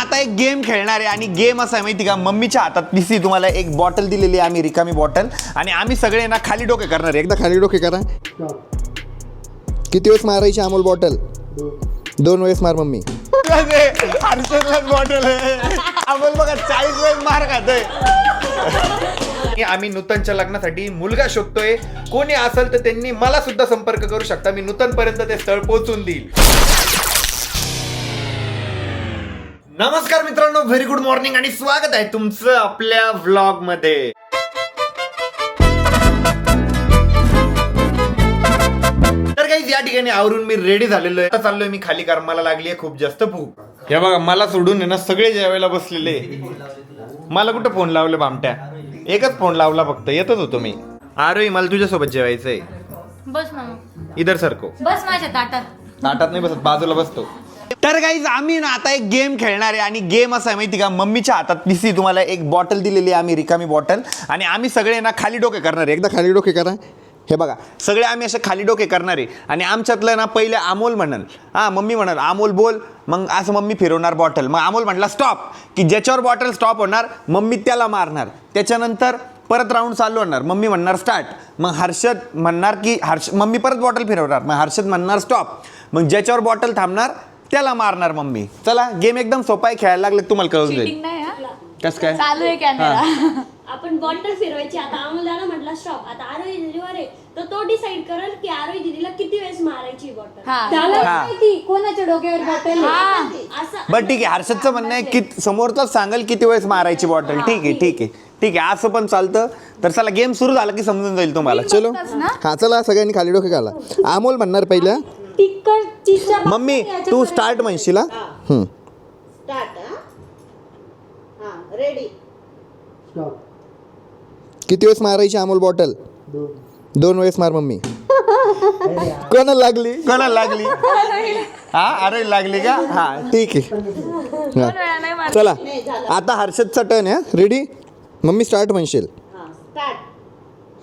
आता एक गेम खेळणार आहे आणि गेम असा आहे माहिती का, मम्मीच्या हातात दिसली तुम्हाला एक बॉटल दिलेली आहे, आम्ही रिकामी बॉटल, आणि आम्ही सगळे ना खाली डोके करणार आहे. एकदा खाली डोके करा. किती वेळेस मारायची अमोल बॉटल? 2 वेळेस मार मम्मी. बॉटल अमोल बघा 40 वेळेस मार खातोय. आम्ही नूतनच्या लग्नासाठी मुलगा शोधतोय. कोणी असेल तर त्यांनी मला सुद्धा संपर्क करू शकता. मी नूतन पर्यंत ते स्थळ पोहोचून देईल. नमस्कार मित्रांनो, व्हेरी गुड मॉर्निंग आणि स्वागत आहे तुमचं आपल्या व्लॉग मध्ये. तर काही या ठिकाणी आवरून मी रेडी झालेलो आहे. आता चाललोय मी खाली, कारण मला लागली आहे खूप जास्त भूक. हे बघा, मला सोडून आहे ना सगळे जेवायला बसलेले. मला कुठं फोन लावले भामट्या, एकच फोन लावला फक्त, येतच होतो मी. आरोही मला तुझ्यासोबत जेवायचंय. बस ना, इधर सरको. बस माझ्या ताटात नाही बसत, बाजूला बसतो. तर गाईज आम्ही ना आता एक गेम खेळणार आहे आणि गेम असा आहे माहिती का, मम्मीच्या हातात दिसली तुम्हाला एक बॉटल दिलेली आहे, आम्ही रिकामी बॉटल, आणि आम्ही सगळे ना खाली डोके करणार आहे. एकदा खाली डोके करा. हे बघा, सगळे आम्ही असे खाली डोके करणार आहे आणि आमच्यातलं ना पहिले अमोल म्हणाल, मम्मी म्हणाल अमोल बोल, मग असं मम्मी फिरवणार बॉटल, मग अमोल म्हटला स्टॉप, की ज्याच्यावर बॉटल स्टॉप होणार मम्मी त्याला मारणार. त्याच्यानंतर परत राऊंड चालू होणार, मम्मी म्हणणार स्टार्ट, मग हर्षद म्हणणार की मम्मी परत बॉटल फिरवणार, मग हर्षद म्हणणार स्टॉप, मग ज्याच्यावर बॉटल थांबणार त्याला मारणार मम्मी. चला, गेम एकदम सोपा आहे, खेळायला लागले तुम्हाला कळून जाईल. कसं काय चालू आहे कॅमेरा. आपण बॉटल फिरवायची. आता अमोलदाना म्हटलं स्टॉप, आता आरोही दीदीवर आहे, तर तो डिसाइड करेल की आरोही दीदीला किती वेळेस मारायची बॉटल. त्याला माहिती कोणाच्या डोक्यावर बॉटल. असं बरं ठीक आहे, हर्षदचं म्हणणं आहे की समोरचाच सांगेल किती वेळेस मारायची बॉटल. ठीक आहे ठीक आहे ठीक आहे, असं पण चालतं. तर चला, गेम सुरू झाला की समजून जाईल तुम्हाला. चलो हा, चला सगळ्यांनी खाली डोके घाला. अमोल म्हणणार पहिला. मम्मी तू स्टार्ट म्हणशील. स्टार्ट. रेडी. किती वेळेस मारायची अमोल बॉटल? 2 वेळेस मार मम्मी. कोणाला लागली? कोणाला लागली? अरे लागली का? हा ठीक आहे. चला आता हर्षदचा टर्न आहे. रेडी मम्मी, स्टार्ट म्हणशील. स्टार्ट.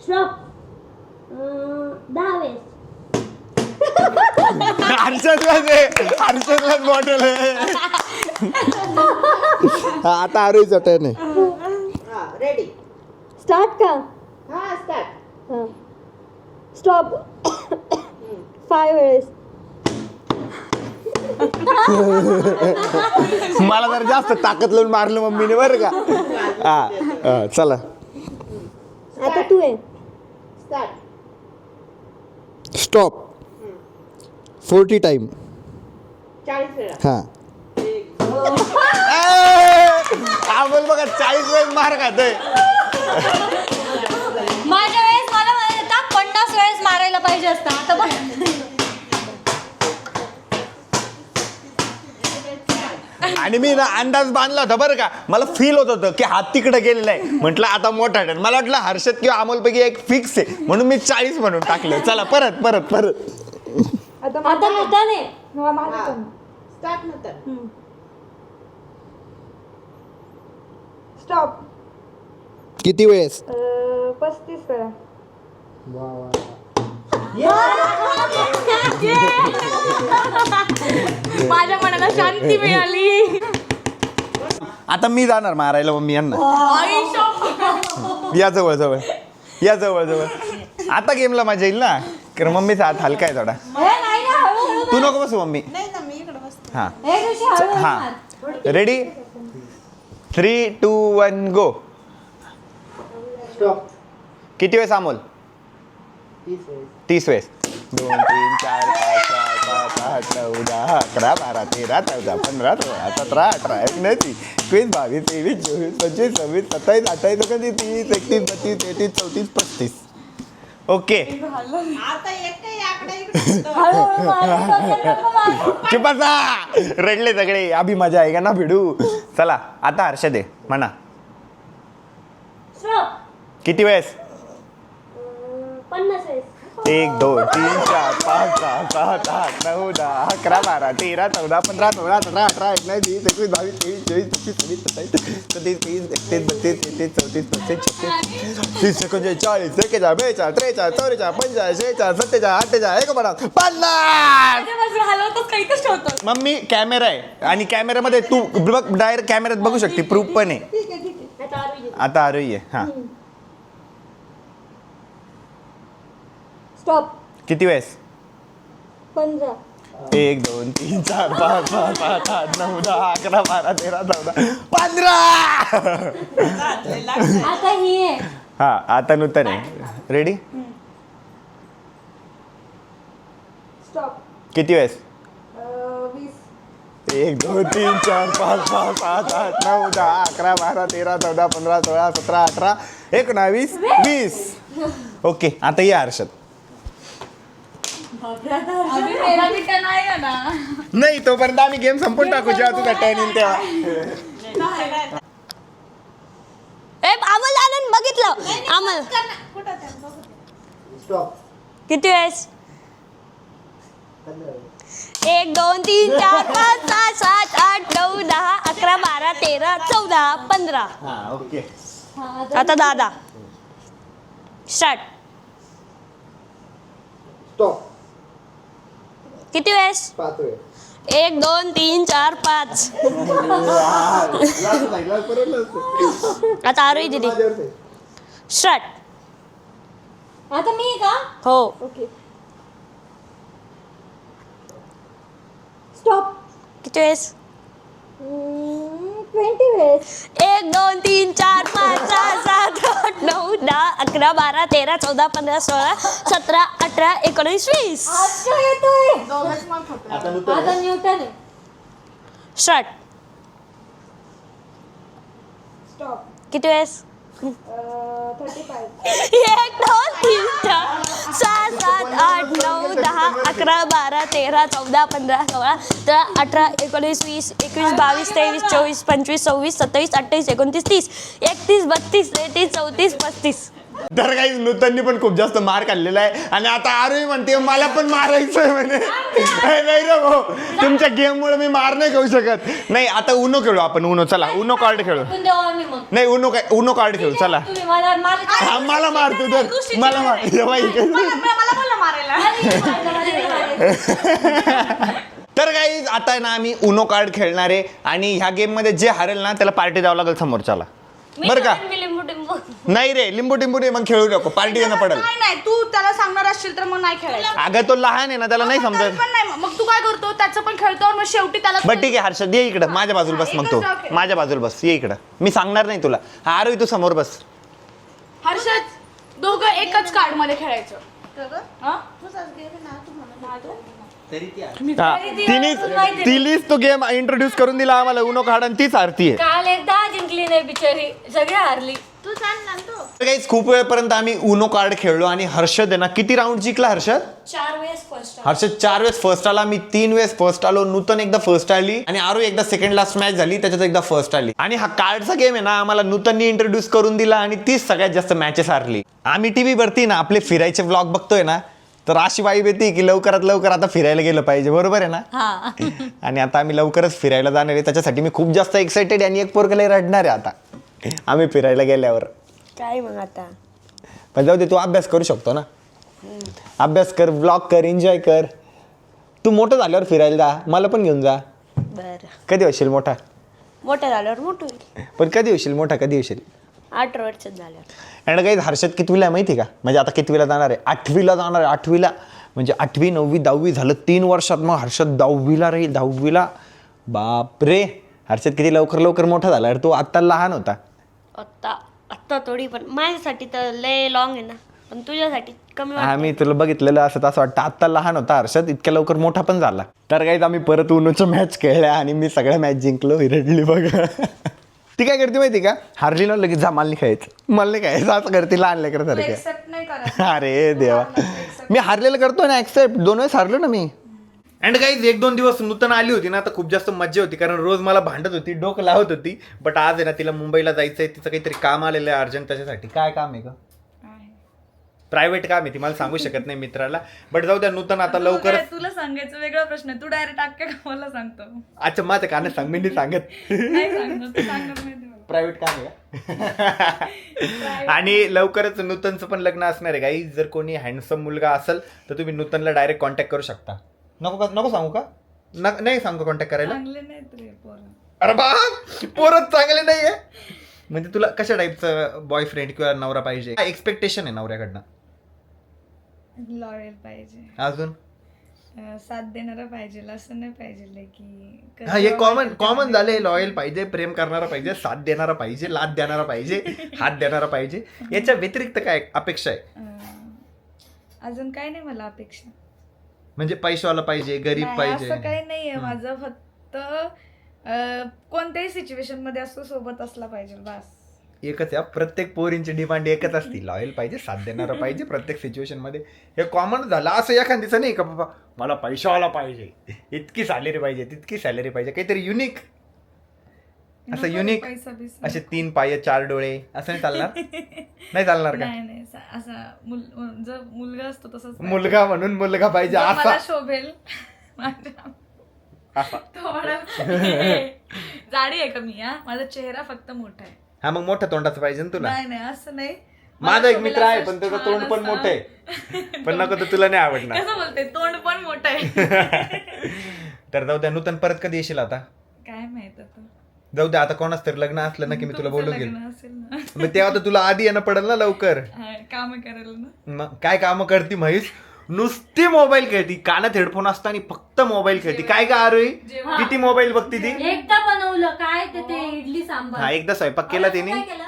स्टॉप. 10 वेळेस. हर्षदलाच बॉटल आहे. आता आरोहीचा टर्न आहे. रेडी. स्टार्ट का? हा स्टार्ट. स्टॉप. 5 वेळेस. मला जर जास्त ताकद लावून मारलं मम्मीने बरं का. हा चला आता तू आहे. स्टार्ट. स्टॉप. 40 टाइम. 40 वेळा. हा बोल बघा, 40 वेळेस मार खातोय. माझ्या वेळेस मला का 50 वेळेस मारायला पाहिजे असतं. आता बघ, आणि मी ना अंदाज बांधला होता बरं का, मला फील होत होतं की हात तिकडे गेलेला आहे. म्हटलं आता मोठा टर्न. मला वाटलं हर्षद किंवा अमोलपैकी एक फिक्स आहे, म्हणून मी 40 म्हणून टाकलं. चला परत परत परत. आता नव्हताने. स्टार्ट नंतर. स्टॉप. किती वेळेस? 35 वेळा. माझ्या मनाला शांती मिळाली. आता मी जाणार मारायला मम्मी यांना. या जवळ जवळ, या जवळ जवळ. आता गेमला मजा येईल ना, कारण मम्मीचा हात हलका आहे थोडा. तू नको बसू मम्मी. हा हा, रेडी 3, 2, 1 गो. किती वेळेस अमोल? 30 वेळेस. 2, 3, 4, 5, 6, 7, 8, 9, 10, 11, 12, 13, 14, 15, 16, 17, 18, 19, 20, 22, 23, 24, 25, 26, 27, 28, 29, 30, 31, 32, 33, 34, 35. ओके. आता एकही आकडा चिपासा रडले सगळे. अभि मजा आहे का ना भिडू. चला आता हर्षद आहे, म्हणा. स्टॉप. किती वेळेस? 50 वेळेस. 1 2 3 4 5 6 7 8 9 10 11 12 13 14 15 16 17 18 19 20 21 22 23 24 25 26 27 28 29 30 40 41 42 हलवतच काहीच ठेवतो. मम्मी कॅमेरा आहे आणि कॅमेऱ्यामध्ये तू बघ डायरेक्ट कॅमेऱ्यात बघू शकते प्रूफ पण आहे. ठीक आहे आता आरोही दिदी. आता आरोही आहे हा स्टॉप. किती वेळेस 15. 1 2 3 4 5 6 7 8 9 10 11 12 13 14 15. आता ही आहे. हा आता नूतन आहे. Ready stop. किती वेळेस 20. 1 2 3 4 5 6 7 8 9 10 11 12 13 14 15 16 17 18 19 20. ओके आता या हर्षद. अभी मेरा भी टर्न आएगा ना. नाही तोपर्यंत आम्ही गेम संपून टाकू जेव्हा तुझा टर्न येईल तेव्हा. अमल आनंद बघितलं अमल. स्टॉप. किती वेळेस 1 2 3 4 5 6 7 8 9 10 11 12 13 14 15. हा ओके आता दादा स्टार्ट. स्टॉप. किती वेळेस 5 वेळ. 1 2 3 4 5. आता आरोही दीदी स्टार्ट. आता मी का हो ओके. स्टॉप. किती वेळेस 20 वेळेस. 1 2 3 4 5 6 7 8 9 10 11 12 13 14 15 16 17 18 19 20. अच्छा येतोय. आता न्यूटन आहे. स्टार्ट. स्टॉप. किती वेळेस 35. 1 2 3 4 6 7 8 9 10 11 12 13 14 15 16 17 18 19 20 21 22 23 24 25 26 27 28 29 30 31 32 33 34 35. तर काही नूतननी पण खूप जास्त मार खाल्लेला आहे आणि आता आरोही म्हणते मला पण मारायचं आहे म्हणे. नाही रे भाऊ तुमच्या गेममुळे मी मार नाही खाऊ शकत. नाही आता उनो खेळू आपण. उनो चला उनो कार्ड खेळू. पण देऊ आम्ही मग. नाही उनो कार्ड खेळू चला. तुम्ही मला हा मला मारतो तर मला मार जेव्हा इकडे. मला बोला मारायला. तर काही आता ना आम्ही उनो कार्ड खेळणार आहे आणि ह्या गेम मध्ये जे हारेल ना त्याला पार्टी द्यावं लागेल समोरच्याला. बरं का लिंबू टिंबू. नाही रे लिंबू टिंबू नाही मग खेळू नको पार्टी देणं पडेल. नाही तू त्याला सांगणार असशील तर मग नाही खेळायचं. अगं तो लहान आहे ना त्याला नाही तरी समजत. पण नाही मग तू काय करतो त्याचं पण खेळतो आणि मग शेवटी त्याला बरं ठीक आहे हर्षद ये इकडं माझ्या बाजूला बस मग तो माझ्या बाजूला बस ये इकडं मी सांगणार नाही तुला. हा आरोही तू समोर बस. हर्षद दोघं एकच कार्ड मध्ये खेळायचं. हा? हा तिनेच तो गेम इंट्रोड्यूस करून दिला आम्हाला उनो कार्ड आणि तीच आरती आहे. काल एकदा जिंकली नाही बिचारी सगळी हारली. तू सांग ना तो. गाईज खूप वेळपर्यंत आम्ही उनो कार्ड खेळलो आणि हर्षद आहे ना किती राऊंड जिंकला हर्षद. 4 वेळेस फर्स्ट. हर्षद 4 वेळेस फर्स्ट आला. मी 3 वेळेस फर्स्ट आलो. नूतन एकदा फर्स्ट आली आणि आरू एकदा सेकंड लास्ट मॅच झाली त्याच्यात एकदा फर्स्ट आली. आणि हा कार्डचा गेम आहे ना आम्हाला नूतननी इंट्रोड्यूस करून दिला आणि तीच सगळ्यात जास्त मॅचेस हारली. आम्ही टीव्ही वरती ना आपले फिरायचे व्लॉग बघतोय ना तर अशी वाईब येते की लवकरात लवकर आता फिरायला गेलं पाहिजे. बरोबर आहे ना. आणि आता आम्ही लवकरच फिरायला जाणार आहे त्याच्यासाठी मी खूप जास्त एक्साइटेड आणि एक पोरगं लय रडणार आहे आता आम्ही फिरायला गेल्यावर. काय मग आता पण जाऊ दे तू अभ्यास करू शकतो ना. अभ्यास कर व्लॉग कर एन्जॉय कर. तू मोठं झाल्यावर फिरायला जा मला पण घेऊन जा. बर कधी होशील मोठा. मोठं झाल्यावर मोठं होईल. पण कधी होशील मोठा कधी होशील. 8 वर्षात झाल्यावर. आणि काही हर्षद कितवीला आहे माहिती का म्हणजे आता कितवीला जाणार आहे 8वीला जाणार आहे. 8वीला म्हणजे 8वी 9वी 10वी झालं 3 वर्षात. मग हर्षद 10वीला राहील. 10वीला बापरे हर्षद किती लवकर लवकर मोठा झाला अरे. तो आत्ता लहान होता. आत्ता थोडी पण माझ्यासाठी तर लय लॉंग आहे ना पण तुझ्यासाठी कमी वाटतं. आम्ही तुला बघितलेलं असं तसं वाटतं आत्ता लहान होता हर्षद इतक्या लवकर मोठा पण झाला. तर काही आम्ही परत उनोच्या मॅच खेळल्या आणि मी सगळ्या मॅच जिंकलो. रडली बघा. ती काय करते माहिती का हारली ना लगेच जा मला नाही खायचं मला नाही खायचं असं करते लहान लेकरासारखं. एक्सेप्ट नाही करत. अरे देवा मी हारलेलं करतो ना ऍक्सेप्ट 2 वेळेस हारलो ना मी. अँड काही 1-2 दिवस नूतन आली होती ना तर खूप जास्त मजा होती कारण रोज मला भांडत होती डोकं लावत होती. बट आज आहे ना तिला मुंबईला जायचंय तिचं काहीतरी काम आलेलं आहे अर्जंट त्याच्यासाठी. काय काम आहे का प्रायव्हेट काम आहे ती मला सांगू शकत नाही मित्राला. बट जाऊ द्या, नूतन आता लवकरच. तुला सांगायचं वेगळा प्रश्न, तू डायरेक्ट अख्ख्या गावाला सांगतो. अच्छा माझ्या कानात सांग, मी नाही सांगत. नाही सांगणार, तू सांगणार नाही मला. प्रायव्हेट काम आहे. आणि लवकरच नूतनचं पण लग्न असणार आहे गाई. जर कोणी हँडसम मुलगा असेल तर तुम्ही नूतनला डायरेक्ट कॉन्टॅक्ट करू शकता. नको सांगू का? नाही सांगू कॉन्टॅक्ट करायला. चांगले नाहीत रे पोरं. अरे बाप, पोरच चांगले नाहीये. म्हणजे तुला कशा टाईपचं बॉयफ्रेंड किंवा नवरा पाहिजे? एक्सपेक्टेशन आहे नवऱ्याकडनं? लॉयल पाहिजे, अजून साथ देणारा पाहिजे, असं नाही पाहिजे की हा, हे कॉमन झाले. लॉयल पाहिजे, प्रेम करणारा पाहिजे, साथ देणारा पाहिजे, लाथ देणारा पाहिजे, हात देणारा पाहिजे. याच्या व्यतिरिक्त काय अपेक्षा आहे? अजून काय नाही मला अपेक्षा. म्हणजे पैशावाला पाहिजे, गरीब नाही, पाहिजे? असं काही नाहीये माझं. फक्त कोणत्याही सिच्युएशन मध्ये असतो, सोबत असला पाहिजे बस. एकच आहे, प्रत्येक पोरींची डिमांड एकच असते. लॉयल पाहिजे, साथ देणारा पाहिजे प्रत्येक सिच्युएशन मध्ये. हे कॉमन झालं. असं एखादीचं नाही का बाबा मला पैशावाला पाहिजे, इतकी सॅलरी पाहिजे, तितकी सॅलरी पाहिजे. काहीतरी युनिक, असं युनिक. असे 3 पाय 4 डोळे असं नाही चालणार? नाही चालणार का? नाही असा जर मुलगा असतो तसंच मुलगा म्हणून मुलगा पाहिजे जो मला असा. शोभेल माझ्या. असा. जाडी आहे का मी? माझा चेहरा फक्त मोठा आहे. हा, मग मोठ्या तोंडाचं पाहिजे ना तुला? नाही असं नाही. माझा एक मित्र आहे पण त्याचं तोंड पण मोठं आहे. पण नको तर तुला नाही आवडणार. कसं बोलते, तोंड पण मोठं आहे. तर जाऊ द्या, नूतन परत कधी येशील आता? काय माहित आता. जाऊ द्या, आता कोणाच तरी लग्न असलं ना की मी तुला बोलून घेईल. लग्न असेल ना, मग तेव्हा तर तुला आधी येणं पडेल ना लवकर. काम करायला ना. मग काय कामं करती म्हैस? नुसती मोबाईल खेळती, कानात हेडफोन असताना फक्त मोबाईल खेळती. काय का आरोही, किती मोबाईल बघती ती? एकदा बनवलं काय ते इडली सांबार. हा, एकदा स्वयंपाक केला तिने. काय केलं?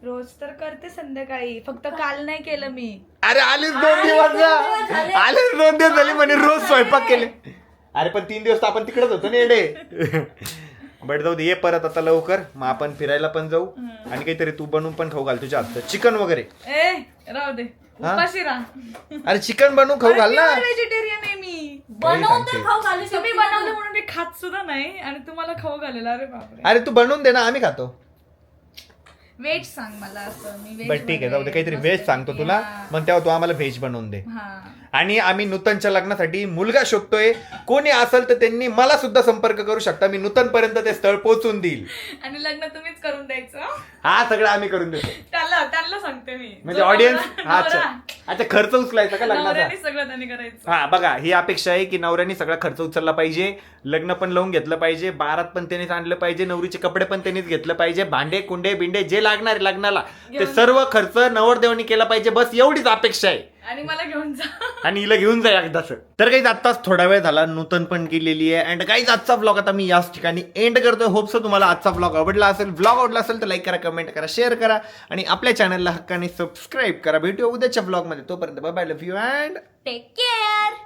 रोज तर करते संध्याकाळी, फक्त काल नाही केलं मी. अरे आलीच 2 दिवस आलीच 2 दिवस झाली म्हणे रोज स्वयंपाक केले. अरे पण 3 दिवस तर आपण तिकडेच होतो ना येडे. बट जाऊ दे, ये परत आता लवकर. मग आपण फिरायला पण जाऊ आणि काहीतरी तू बनवून पण खाऊ घाल तुझ्या हातचं चिकन वगैरे. राहू दे, उपाशी राहा. अरे चिकन बनवून खाऊ घाल ना. व्हेजिटेरियन आहे मी. बनवून तर खाऊ घालू शकतो. तुम्ही बनवलं म्हणून मी खात सुद्धा नाही आणि तुम्हाला खाऊ घालेला. अरे बापरे. अरे तू बनवून दे ना, आम्ही खातो. व्हेज सांग मला. असं मी व्हेज. बट ठीक आहे, जाऊ दे, काहीतरी व्हेज सांगतो तुला. मग तेव्हा तू आम्हाला व्हेज बनवून दे. आणि आम्ही नूतनच्या लग्नासाठी मुलगा शोधतोय. कोणी असेल तर त्यांनी मला सुद्धा संपर्क करू शकता. मी नूतन पर्यंत ते स्थळ पोहोचून देईल. आणि लग्न तुम्हीच करून द्यायचं. हा, सगळं आम्ही करून देतो. त्यांना सांगते मी. म्हणजे ऑडियन्स. अच्छा, खर्च उचलायचा का लग्नाचा? नवऱ्याने सगळं त्यांनी करायचं. हा बघा, ही अपेक्षा आहे की नवऱ्याने सगळा खर्च उचलला पाहिजे, लग्न पण लावून घेतलं पाहिजे, बारात पण त्यांनीच आणलं पाहिजे, नवरीचे कपडे पण त्यांनीच घेतलं पाहिजे, भांडे कुंडे बिंडे जे लागणार आहे लग्नाला ते सर्व खर्च नवरदेवानी केला पाहिजे. बस एवढीच अपेक्षा आहे. आणि मला घेऊन जा. आणि हिला घेऊन जा एकदाच. तर काही आत्ताच थोडा वेळ झाला नूतन पण केलेली आहे. अँड काहीच आजचा व्लॉग आता मी याच ठिकाणी एंड करतोय. होप सो तुम्हाला आजचा व्लॉग आवडला असेल. व्लॉग आवडला असेल तर लाईक करा, कमेंट करा, शेअर करा आणि आपल्या चॅनलला हक्काने सबस्क्राईब करा. भेटूया उद्याच्या व्लॉगमध्ये. तोपर्यंत bye bye, love you and take care.